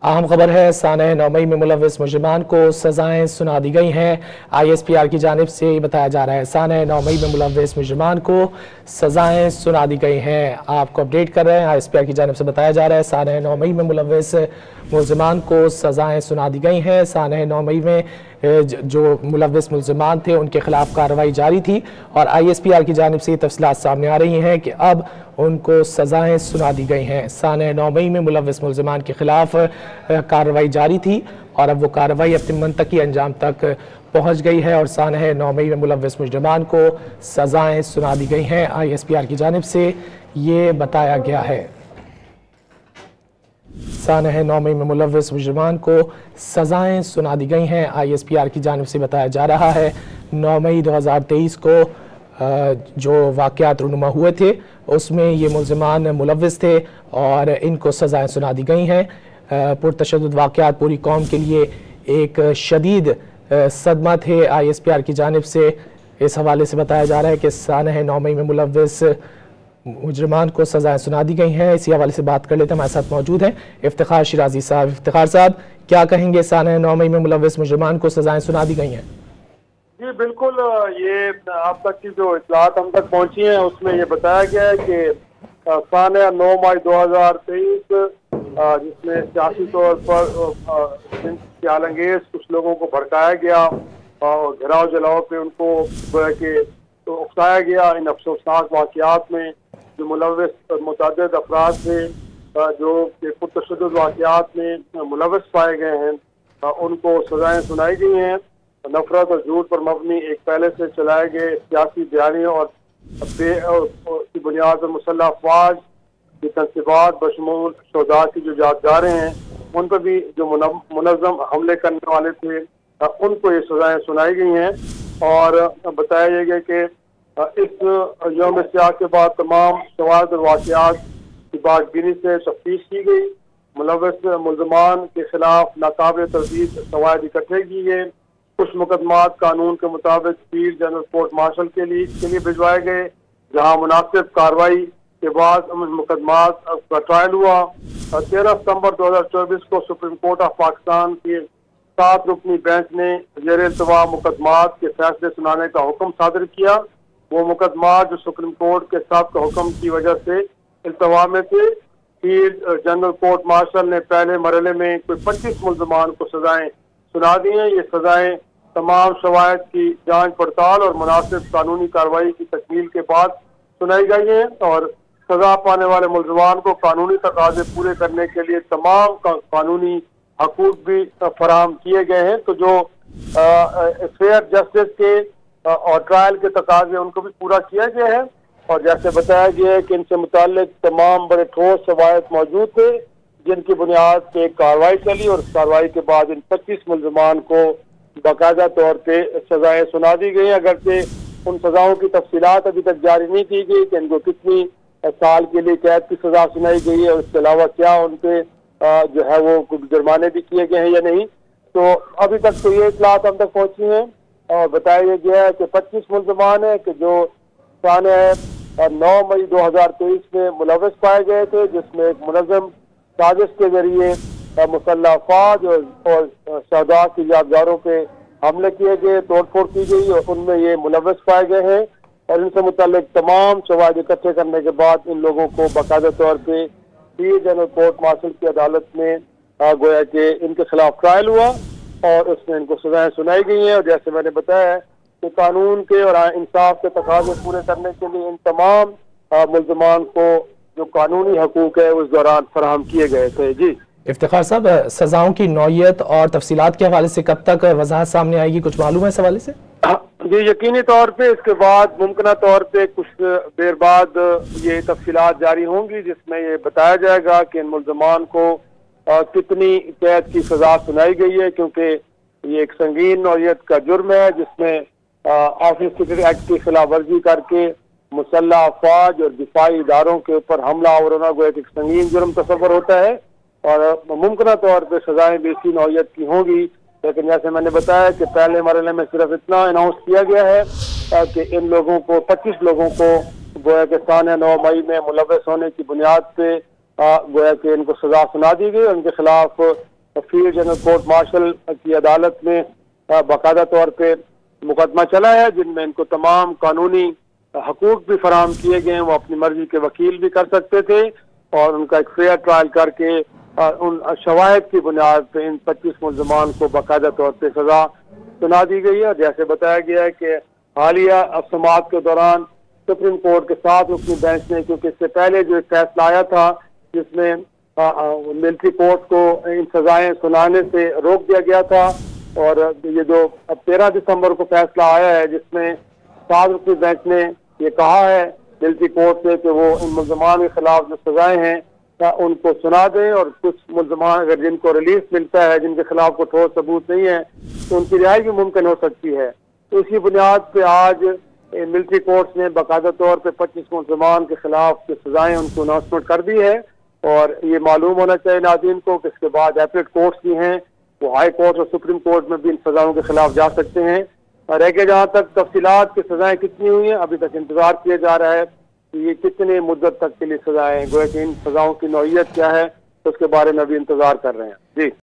अहम खबर है, सानह 9 मई में मुलव्विस मुजरिमान को सजाएं सुना दी गई हैं। ISPR की जानिब से बताया जा रहा है सानह 9 मई में मुलव्विस मुजरिमान को सजाएं सुना दी गई हैं। आपको अपडेट कर रहे हैं, ISPR की जानिब से बताया जा रहा है सानह 9 मई में मुलव्विस मुलजिमान को सजाएं सुना दी गई हैं। सानह 9 मई में जो मुलव्विस मुलजिमान थे उनके खिलाफ कार्रवाई जारी थी और ISPR की जानिब से ये तफसीलात सामने आ रही हैं कि अब उनको सजाएं सुना दी गई हैं। सानह 9 मई में मुलव्विस मुलजिमान के खिलाफ कार्रवाई जारी थी और अब वो कार्रवाई अपने मंतकी अंजाम तक पहुंच गई है और सानह 9 मई में मुलव्विस मुजरिमान को सजाएं सुना दी गई हैं। ISPR की जानिब से ये बताया गया है। सानह 9 मई में मुलव्विस मुजरिमान को सजाएं सुना दी गई हैं। ISPR की जानिब से बताया जा रहा है 9 मई 2023 को जो वाक़यात रूनुमा हुए थे उसमें ये मुलजिमान मुलव्विस थे और इनको सजाएं सुना दी गई हैं। पुरतशद्दुद वाक़यात पूरी कौम के लिए एक शदीद सदमा थे। ISPR की जानिब से इस हवाले से बताया जा रहा है कि सानह 9 मई में मुलव्विस मुजरिमान को सजाएं सुना दी गई हैं। इसी हवाले से बात कर लेते हैं, हमारे साथ मौजूद हैं इफ्तिखार शिराजी साहब। इफ्तिखार साहब, क्या कहेंगे, सानह 9 मई में मुलव्विस मुजरिमान को सजाएं सुना दी गई हैं? जी बिल्कुल, ये आप तक की जो इतलात हम तक पहुंची हैं उसमें ये बताया गया है कि सानह 9 मई 2023 जिसमें सियासी तौर पर ख्यालंगेज कुछ लोगों को भड़काया गया और घेराव जलाओ पे उनको तो उकसाया गया। इन अफसोसनाक वाक़यात में जो मुलव्विस मुतअद्दिद अफराद थे जो कि पुरतशद्दुद वाक़यात में मुलव्विस पाए गए हैं उनको सजाएं सुनाई गई हैं। नफरत और झूठ पर मबनी एक पहले से चलाए गए सियासी बयानियों और की बुनियाद पर मुसल्लह अफवाज की तनसीबात बशमूल शोधा की जो यादगारें हैं उन पर भी जो मुनज़्ज़म हमले करने वाले थे उनको ये सजाएं सुनाई गई हैं। और बताया गया कि इस यौम सियाह के बाद तमाम शवाहिद और वाक़यात की बागबीनी से तफ्तीश की गई। मुलव्विस मुलज़मान के खिलाफ नाकाबिल तरदीद शवाहिद इकट्ठे किए गए। कुछ मुकदमात कानून के मुताबिक फील्ड जनरल कोर्ट मार्शल के लिए भिजवाए गए, जहां मुनासिब कार्रवाई के बाद मुकदमात का ट्रायल हुआ। 13 सितंबर 2024 को सुप्रीम कोर्ट ऑफ पाकिस्तान के 7 रुकनी बेंच ने ज़ेर इल्तवा मुकदमात के फैसले सुनाने का हुक्म सादर किया। वो मुकदमात जो सुप्रीम कोर्ट के साबिक़ा हुक्म की वजह से इल्तवा में थे, फील्ड जनरल कोर्ट मार्शल ने पहले मरहले में कोई 25 मुलज़मान को सजाएं सुना दी हैं। ये सजाएं तमाम शवाहिद की जांच पड़ताल और मुनासिब कानूनी कार्रवाई की तकमील के बाद सुनाई गई है और सजा पाने वाले मुलज़मान को कानूनी तकाज़े पूरे करने के लिए तमाम कानूनी हकूक़ भी फराहम किए गए हैं। तो जो फेयर जस्टिस के और ट्रायल के तकाज़े उनको भी पूरा किया गया है और जैसे बताया गया है कि इनसे मुताल्लिक तमाम बड़े ठोस शवाहिद मौजूद थे जिनकी बुनियाद पे कार्रवाई चली और कार्रवाई के बाद इन 25 मुलज़मान को बाकायदा तौर पे सजाएं सुना दी गई। अगरचे उन सजाओं की तफसीलात अभी तक जारी नहीं की गई कि इनको कितनी साल के लिए कैद की सजा सुनाई गई है और इसके अलावा क्या उन पे जो है वो जुर्माने भी किए गए हैं या नहीं। तो अभी तक तो ये इतलात हम तक पहुंची हैं और बताया गया है कि 25 मुलज़मान है कि जो सानह 9 मई 2023 में मुलव्विस पाए गए थे, जिसमें एक मुनज़्ज़म साजिश के जरिए मुसल्लह अफवाज और शहदा की यादगारों पे हमले किए गए, तोड़फोड़ की गई और उनमें ये मुलव्विस पाए गए हैं और इनसे मुताल्लिक तमाम शवाहिद इकट्ठे करने के बाद इन लोगों को बाकायदा तौर पे फील्ड जनरल कोर्ट मार्शल की अदालत में गोया कि इनके खिलाफ ट्रायल हुआ और उसमें इनको सजाएं सुनाई गई हैं। और जैसे मैंने बताया कि कानून के और इंसाफ के तकाज़े पूरे करने के लिए इन तमाम मुलज़मान को जो कानूनी हकूक़ है उस दौरान फराहम किए गए थे। जी इफ्तिखार साहब, सजाओं की नौयत और तफसीलात के हवाले से कब तक वजाहत सामने आएगी, कुछ मालूम है इस हवाले से? जी यकीनी तौर पे इसके बाद मुमकिन तौर पे कुछ देर बाद ये तफसीलात जारी होंगी जिसमें ये बताया जाएगा कि इन मुलज़मान को कितनी कैद की सजा सुनाई गई है, क्योंकि ये एक संगीन नौयत का जुर्म है जिसमें ऑफिस सिक्योरिटी एक्ट की खिलाफ वर्जी करके मुसल्लह अफवाज और दिफाई इदारों के ऊपर हमला आवरना को एक संगीन जुर्म तस्वर होता है और मुमकिन तौर पर सजाएं भी इसी नौयत की होंगी। लेकिन जैसे मैंने बताया कि पहले मरहले में सिर्फ इतना अनाउंस किया गया है कि इन लोगों को 25 लोगों को गोया के सानह 9 मई में मुलव्विस होने की बुनियाद पे गोया कि इनको सजा सुना दी गई। उनके खिलाफ फील्ड जनरल कोर्ट मार्शल की अदालत में बाकायदा तौर पे मुकदमा चला है, जिनमें इनको तमाम कानूनी हकूक भी फराहम किए गए हैं। वो अपनी मर्जी के वकील भी कर सकते थे और उनका एक फेयर ट्रायल करके उन शवाहिद की बुनियाद पर इन 25 मुलजमान को बाकायदा तौर पर सजा सुना दी गई है। जैसे बताया गया है कि हालिया समाअत के दौरान सुप्रीम कोर्ट के 7 रुकनी बेंच ने, क्योंकि इससे पहले जो एक फैसला आया था जिसमें मिलिट्री कोर्ट को इन सजाएं सुनाने से रोक दिया गया था, और ये जो अब 13 दिसंबर को फैसला आया है जिसमें 7 रुकनी बेंच ने ये कहा है मिलिट्री कोर्ट से कि वो इन मुलजमान के खिलाफ जो सजाएं हैं उनको सुना दें, और कुछ मुलजमान अगर जिनको रिलीफ मिलता है, जिनके खिलाफ कोई ठोस सबूत नहीं है, तो उनकी रिहाई भी मुमकिन हो सकती है। तो इसी बुनियाद पे आज मिलिट्री कोर्ट ने बाकायदा तौर पे 25 मुलजमान के खिलाफ जो सजाएं उनको अनाउंसमेंट कर दी है। और ये मालूम होना चाहिए नाज़रीन को कि इसके बाद एपलेट कोर्ट्स भी हैं, वो हाई कोर्ट और सुप्रीम कोर्ट में भी इन सजाओं के खिलाफ जा सकते हैं। और रह के जहाँ तक तफसीलात की सजाएं कितनी हुई हैं, अभी तक इंतजार किया जा रहा है कि ये कितने मुद्दत तक के लिए सजाएं, गोया कि इन सजाओं की नौइयत क्या है, उसके बारे में अभी इंतजार कर रहे हैं। जी।